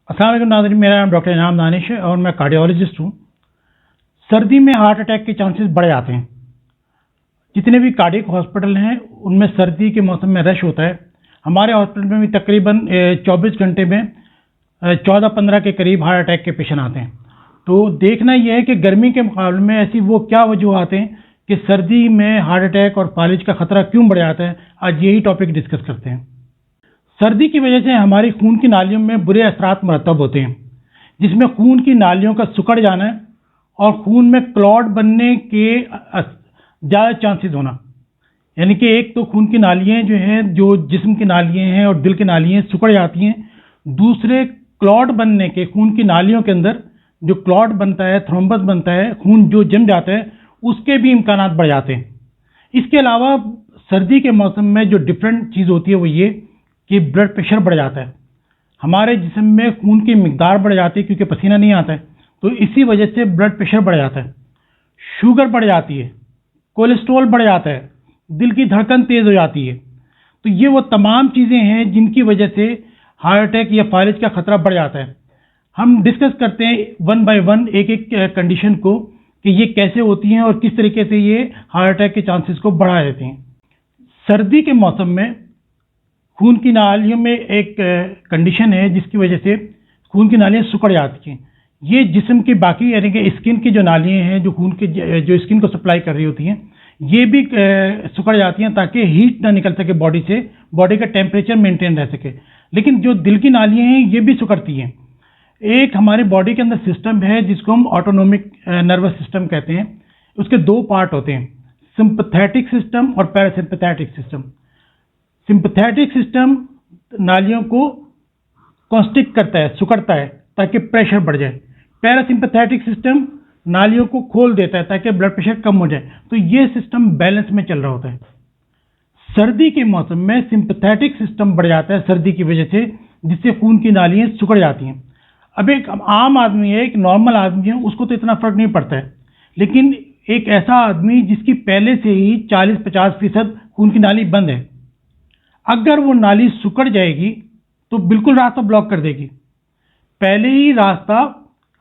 अस्सलाम वालेकुम नाज़रीन, मेरा नाम डॉक्टर इनाम दानिश है और मैं कार्डियोलॉजिस्ट हूँ। सर्दी में हार्ट अटैक के चांसेस बढ़ जाते हैं। जितने भी कार्डियक हॉस्पिटल हैं उनमें सर्दी के मौसम में रश होता है। हमारे हॉस्पिटल में भी तकरीबन 24 घंटे में 14-15 के करीब हार्ट अटैक के पेशेंट आते हैं। तो देखना यह है कि गर्मी के मुकाबले में ऐसी वो क्या वजूहत हैं कि सर्दी में हार्ट अटैक और फालिज का खतरा क्यों बढ़ जाता है। आज यही टॉपिक डिस्कस करते हैं। सर्दी की वजह से हमारी खून की नालियों में बुरे असरात मरतब होते हैं, जिसमें खून की नालियों का सिकुड़ जाना और खून में क्लॉट बनने के ज़्यादा चांसेस होना। यानी कि एक तो खून की नालियाँ जो हैं, जो जिस्म की नालियाँ हैं और दिल की नालियाँ सिकुड़ जाती हैं। दूसरे, क्लॉट बनने के, खून की नालियों के अंदर जो क्लॉट बनता है, थ्रोम्बस बनता है, खून जो जम जाता है, उसके भी इम्कानात बढ़ जाते हैं। इसके अलावा सर्दी के मौसम में जो डिफरेंट चीज़ होती है वो ये कि ब्लड प्रेशर बढ़ जाता है। हमारे जिस्म में खून की मिकदार बढ़ जाती है क्योंकि पसीना नहीं आता है, तो इसी वजह से ब्लड प्रेशर बढ़ जाता है। शुगर बढ़ जाती है, कोलेस्ट्रॉल बढ़ जाता है, दिल की धड़कन तेज़ हो जाती है। तो ये वो तमाम चीज़ें हैं जिनकी वजह से हार्ट अटैक या फालिज का खतरा बढ़ जाता है। हम डिस्कस करते हैं वन बाय वन एक एक कंडीशन को कि ये कैसे होती हैं और किस तरीके से ये हार्ट अटैक के चांसेस को बढ़ा देते हैं। सर्दी के मौसम में खून की नालियों में एक कंडीशन है जिसकी वजह से खून की नालियाँ सिकुड़ जाती हैं। ये जिस्म की बाकी यानी कि स्किन की जो नालियाँ हैं, जो खून के जो स्किन को सप्लाई कर रही होती हैं, ये भी सिकुड़ जाती हैं ताकि हीट ना निकल सके बॉडी से, बॉडी का टेम्परेचर मेंटेन रह सके। लेकिन जो दिल की नालियाँ हैं ये भी सिकुड़ती हैं। एक हमारे बॉडी के अंदर सिस्टम है जिसको हम ऑटोनोमिक नर्वस सिस्टम कहते हैं। उसके दो पार्ट होते हैं, सिंपैथेटिक सिस्टम और पैरासिम्पैथेटिक सिस्टम। सिंपैथेटिक सिस्टम नालियों को कॉन्स्ट्रिक्ट करता है, सिकुड़ता है ताकि प्रेशर बढ़ जाए। पैरासिम्पैथेटिक सिस्टम नालियों को खोल देता है ताकि ब्लड प्रेशर कम हो जाए। तो ये सिस्टम बैलेंस में चल रहा होता है। सर्दी के मौसम में सिंपैथेटिक सिस्टम बढ़ जाता है सर्दी की वजह से, जिससे खून की नालियाँ सिकुड़ जाती हैं। अब एक आम आदमी है, एक नॉर्मल आदमी है, उसको तो इतना फर्क नहीं पड़ता है। लेकिन एक ऐसा आदमी जिसकी पहले से ही 40-50% खून की नाली बंद है, अगर वो नाली सिकुड़ जाएगी तो बिल्कुल रास्ता ब्लॉक कर देगी। पहले ही रास्ता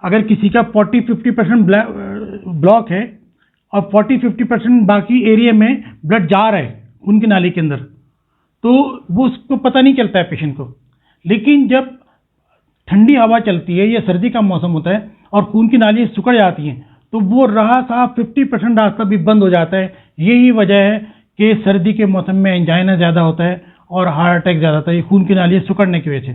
अगर किसी का 40-50% ब्लॉक है और 40-50% बाकी एरिया में ब्लड जा रहा है खून की नाली के अंदर, तो वो उसको पता नहीं चलता है पेशेंट को। लेकिन जब ठंडी हवा चलती है या सर्दी का मौसम होता है और खून की नालियाँ सिकुड़ जाती हैं, तो वो रहा साहब 50% रास्ता भी बंद हो जाता है। यही वजह है कि सर्दी के मौसम में एंजाइना ज़्यादा होता है और हार्ट अटैक ज़्यादा होता है, खून की नालियाँ सिकुड़ने की वजह से।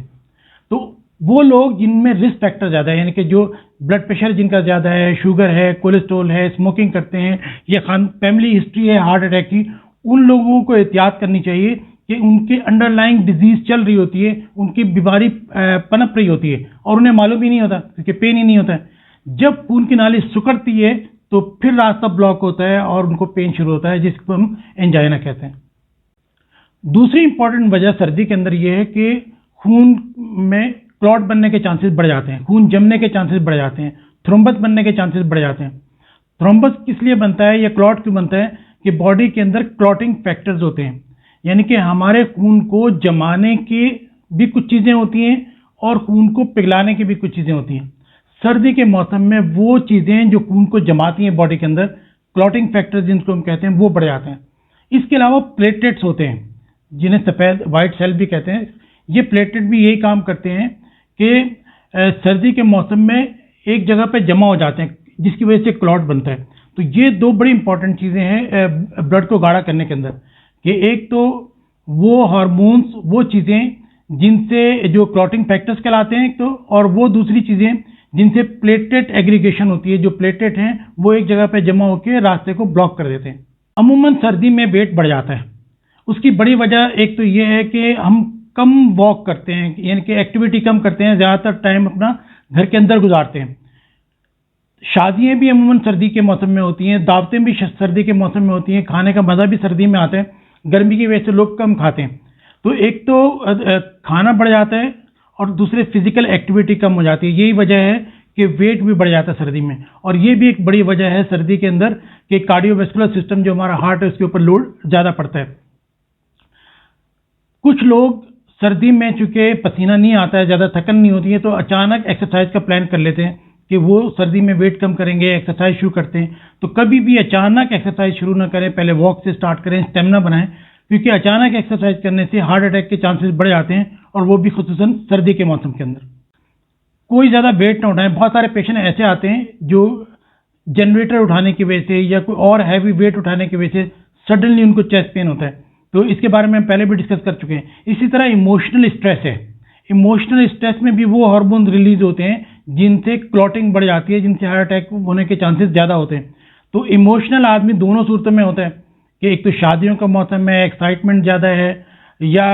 तो वो लोग जिनमें रिस्क फैक्टर ज़्यादा है, यानी कि जो ब्लड प्रेशर जिनका ज़्यादा है, शुगर है, कोलेस्ट्रॉल है, स्मोकिंग करते हैं या फैमिली हिस्ट्री है हार्ट अटैक की, उन लोगों को एहतियात करनी चाहिए कि उनके अंडरलाइंग डिजीज़ चल रही होती है, उनकी बीमारी पनप रही होती है और उन्हें मालूम ही नहीं होता क्योंकि पेन ही नहीं होता है। जब खून की नाली सिकुड़ती है तो फिर रास्ता ब्लॉक होता है और उनको पेन शुरू होता है, जिसको हम एंजाइना कहते हैं। दूसरी इंपॉर्टेंट वजह सर्दी के अंदर यह है कि खून में क्लॉट बनने के चांसेस बढ़ जाते हैं, खून जमने के चांसेस बढ़ जाते हैं, थ्रोम्बस बनने के चांसेस बढ़ जाते हैं। थ्रोम्बस किस लिए बनता है या क्लॉट क्यों बनता है कि बॉडी के अंदर क्लॉटिंग फैक्टर्स होते हैं, यानी कि हमारे खून को जमाने की भी कुछ चीज़ें होती हैं और खून को पिघलाने की भी कुछ चीज़ें होती हैं। सर्दी के मौसम में वो चीज़ें जो खून को जमाती हैं बॉडी के अंदर, क्लॉटिंग फैक्टर्स जिनको हम कहते हैं, वो बढ़ जाते हैं। इसके अलावा प्लेटलेट्स होते हैं जिन्हें सफ़ेद वाइट सेल भी कहते हैं। ये प्लेटलेट भी यही काम करते हैं कि सर्दी के मौसम में एक जगह पे जमा हो जाते हैं जिसकी वजह से क्लॉट बनता है। तो ये दो बड़ी इंपॉर्टेंट चीज़ें हैं ब्लड को गाढ़ा करने के अंदर, कि एक तो वो हार्मोन्स, वो चीज़ें जिनसे जो क्लॉटिंग फैक्टर्स कहलाते हैं, तो और वो दूसरी चीज़ें जिनसे प्लेटलेट एग्रीगेशन होती है। जो प्लेटलेट हैं वो एक जगह पे जमा होकर रास्ते को ब्लॉक कर देते हैं। अमूमन सर्दी में वेट बढ़ जाता है। उसकी बड़ी वजह एक तो ये है कि हम कम वॉक करते हैं, यानी कि एक्टिविटी कम करते हैं, ज़्यादातर टाइम अपना घर के अंदर गुजारते हैं। शादियाँ भी अमूमन सर्दी के मौसम में होती हैं, दावतें भी सर्दी के मौसम में होती हैं, खाने का मज़ा भी सर्दी में आता है। गर्मी की वजह से लोग कम खाते हैं, तो एक तो खाना बढ़ जाता है और दूसरे फिजिकल एक्टिविटी कम हो जाती है। यही वजह है कि वेट भी बढ़ जाता है सर्दी में। और ये भी एक बड़ी वजह है सर्दी के अंदर कि कार्डियोवैस्कुलर सिस्टम जो हमारा हार्ट है उसके ऊपर लोड ज़्यादा पड़ता है। कुछ लोग सर्दी में चूंकि पसीना नहीं आता है, ज़्यादा थकन नहीं होती है, तो अचानक एक्सरसाइज का प्लान कर लेते हैं कि वो सर्दी में वेट कम करेंगे, एक्सरसाइज शुरू करते हैं। तो कभी भी अचानक एक्सरसाइज शुरू ना करें, पहले वॉक से स्टार्ट करें, स्टेमिना बनाएं, क्योंकि अचानक एक्सरसाइज करने से हार्ट अटैक के चांसेस बढ़ जाते हैं, और वो भी खुसूसन सर्दी के मौसम के अंदर। कोई ज़्यादा वेट ना उठाएं। बहुत सारे पेशेंट ऐसे आते हैं जो जनरेटर उठाने की वजह से या कोई और हैवी वेट उठाने की वजह से सडनली उनको चेस्ट पेन होता है, तो इसके बारे में हम पहले भी डिस्कस कर चुके हैं। इसी तरह इमोशनल स्ट्रेस है। इमोशनल स्ट्रेस में भी वो हार्मोन रिलीज होते हैं जिनसे क्लॉटिंग बढ़ जाती है, जिनसे हार्ट अटैक होने के चांसेस ज़्यादा होते हैं। तो इमोशनल आदमी दोनों सूरतों में होता है कि एक तो शादियों का मौसम है, एक्साइटमेंट ज़्यादा है, या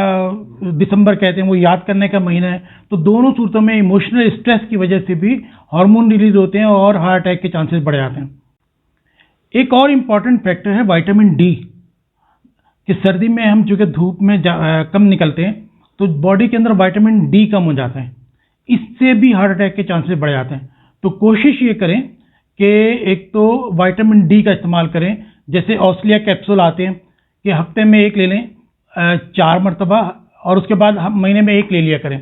दिसंबर कहते हैं वो याद करने का महीना है, तो दोनों सूरतों में इमोशनल स्ट्रेस की वजह से भी हार्मोन रिलीज होते हैं और हार्ट अटैक के चांसेस बढ़ जाते हैं। एक और इम्पॉर्टेंट फैक्टर है विटामिन डी, कि सर्दी में हम चूँकि धूप में कम निकलते हैं तो बॉडी के अंदर विटामिन डी कम हो जाता है, इससे भी हार्ट अटैक के चांसेस बढ़ जाते हैं। तो कोशिश ये करें कि एक तो विटामिन डी का इस्तेमाल करें, जैसे ऑस्लिया कैप्सूल आते हैं कि हफ्ते में एक ले लें 4 मरतबा, और उसके बाद हम महीने में एक ले लिया करें।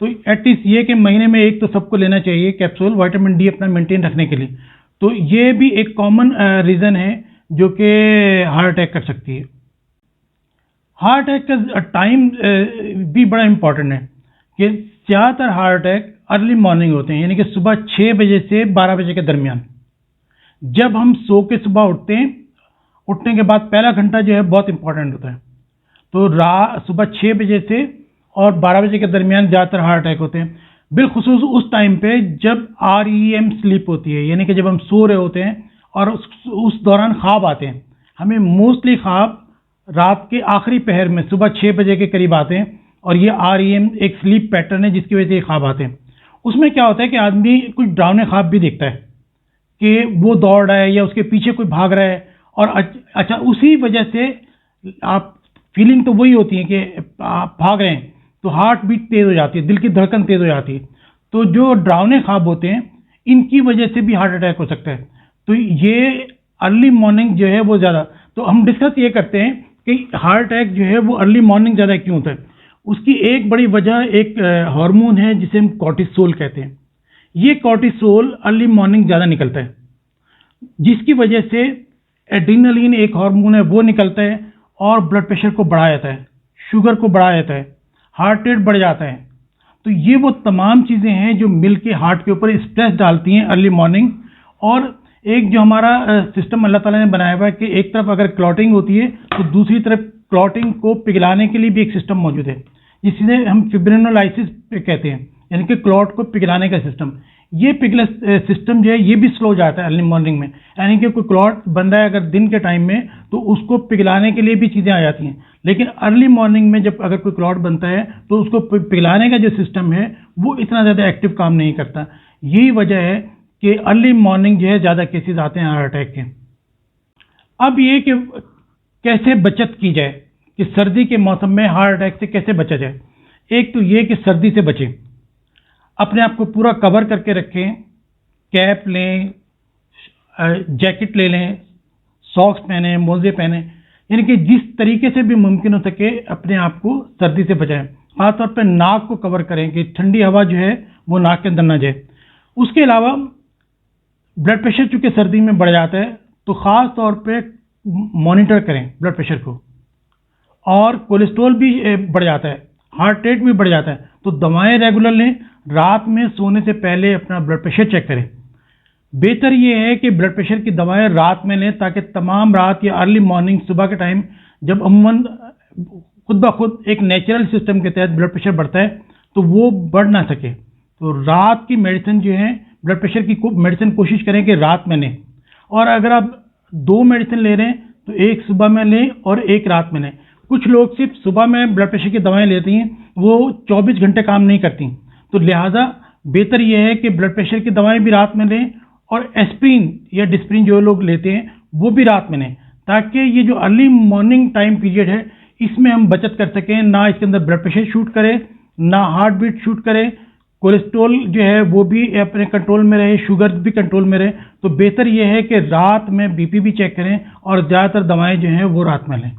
तो एटलीस्ट ये कि महीने में एक तो सबको लेना चाहिए कैप्सूल विटामिन डी अपना मेंटेन रखने के लिए। तो ये भी एक कॉमन रीज़न है जो कि हार्ट अटैक कर सकती है। हार्ट अटैक का टाइम भी बड़ा इंपॉर्टेंट है कि ज़्यादातर हार्ट अटैक अर्ली मॉर्निंग होते हैं, यानी कि सुबह 6 बजे से 12 बजे के दरमियान। जब हम सो के सुबह उठते हैं, उठने के बाद पहला घंटा जो है बहुत इंपॉर्टेंट होता है। तो सुबह 6 बजे से और 12 बजे के दरमियान ज़्यादातर हार्ट अटैक होते हैं, बिलखुसूस उस टाइम पे जब REM स्लीप होती है, यानी कि जब हम सो रहे होते हैं और उस दौरान ख्वाब आते हैं। हमें मोस्टली ख्वाब रात के आखिरी पहर में सुबह 6 बजे के करीब आते हैं, और ये REM एक स्लीप पैटर्न है जिसकी वजह से ये ख्वाब आते हैं। उसमें क्या होता है कि आदमी कुछ डरावने ख्वाब भी देखता है कि वो दौड़ रहा है या उसके पीछे कोई भाग रहा है, और अच्छा उसी वजह से आप फीलिंग तो वही होती है कि आप भाग रहे हैं, तो हार्ट बीट तेज़ हो जाती है, दिल की धड़कन तेज़ हो जाती है। तो जो डरावने ख्वाब होते हैं इनकी वजह से भी हार्ट अटैक हो सकता है। तो ये अर्ली मॉर्निंग जो है वो ज़्यादा, तो हम डिस्कस ये करते हैं कि हार्ट अटैक जो है वो अर्ली मॉर्निंग ज़्यादा क्यों होता है। उसकी एक बड़ी वजह एक हार्मोन है जिसे हम कॉर्टिसोल कहते हैं। ये कॉर्टिसोल अर्ली मॉर्निंग ज़्यादा निकलता है, जिसकी वजह से एड्रेनलिन एक हार्मोन है वो निकलता है और ब्लड प्रेशर को बढ़ा जाता है, शुगर को बढ़ा जाता है, हार्ट रेट बढ़ जाता है। तो ये वो तमाम चीज़ें हैं जो मिलके हार्ट के ऊपर स्ट्रेस डालती हैं अर्ली मॉर्निंग। और एक जो हमारा सिस्टम अल्लाह ताला ने बनाया हुआ है कि एक तरफ अगर क्लॉटिंग होती है तो दूसरी तरफ क्लॉटिंग को पिघलाने के लिए भी एक सिस्टम मौजूद है, जिसे हम फिब्रिनोलाइसिस कहते हैं, यानी कि क्लॉट को पिघलाने का सिस्टम। ये पिघला सिस्टम जो है ये भी स्लो हो जाता है अर्ली मॉर्निंग में, यानी कि कोई क्लॉट बन रहा है अगर दिन के टाइम में तो उसको पिघलाने के लिए भी चीज़ें आ जाती हैं। लेकिन अर्ली मॉर्निंग में जब अगर कोई क्लॉट बनता है तो उसको पिघलाने का जो सिस्टम है वो इतना ज़्यादा एक्टिव काम नहीं करता। यही वजह है कि अर्ली मॉर्निंग जो है ज़्यादा केसेस आते हैं हार्ट अटैक के। अब ये कि कैसे बचत की जाए, कि सर्दी के मौसम में हार्ट अटैक से कैसे बचा जाए। एक तो ये कि सर्दी से बचें, अपने आप को पूरा कवर करके रखें, कैप लें, जैकेट ले लें, सॉक्स पहने, मोजे पहने, यानी कि जिस तरीके से भी मुमकिन हो सके अपने आप को सर्दी से बचाएं। खासतौर पर नाक को कवर करें कि ठंडी हवा जो है वो नाक के अंदर ना जाए। उसके अलावा ब्लड प्रेशर चूँकि सर्दी में बढ़ जाता है तो ख़ास तौर पे मॉनिटर करें ब्लड प्रेशर को, और कोलेस्ट्रॉल भी बढ़ जाता है, हार्ट रेट भी बढ़ जाता है, तो दवाएं रेगुलर लें। रात में सोने से पहले अपना ब्लड प्रेशर चेक करें। बेहतर ये है कि ब्लड प्रेशर की दवाएं रात में लें ताकि तमाम रात या अर्ली मॉर्निंग सुबह के टाइम जब अमूमन खुद ब खुद एक नेचुरल सिस्टम के तहत ब्लड प्रेशर बढ़ता है तो वो बढ़ ना सके। तो रात की मेडिसिन जो है ब्लड प्रेशर की मेडिसिन कोशिश करें कि रात में लें, और अगर आप 2 मेडिसिन ले रहे हैं तो एक सुबह में लें और एक रात में लें। कुछ लोग सिर्फ सुबह में ब्लड प्रेशर की दवाएं लेती हैं, वो 24 घंटे काम नहीं करती, तो लिहाजा बेहतर यह है कि ब्लड प्रेशर की दवाएं भी रात में लें और एस्प्रिन या डिस्प्रिन जो लोग लेते हैं वो भी रात में लें, ताकि ये जो अर्ली मॉर्निंग टाइम पीरियड है इसमें हम बचत कर सकें, ना इसके अंदर ब्लड प्रेशर शूट करे, ना हार्ट बीट शूट करे, कोलेस्ट्रॉल जो है वो भी अपने कंट्रोल में रहे, शुगर भी कंट्रोल में रहे। तो बेहतर यह है कि रात में BP भी चेक करें और ज़्यादातर दवाएं जो हैं वो रात में लें।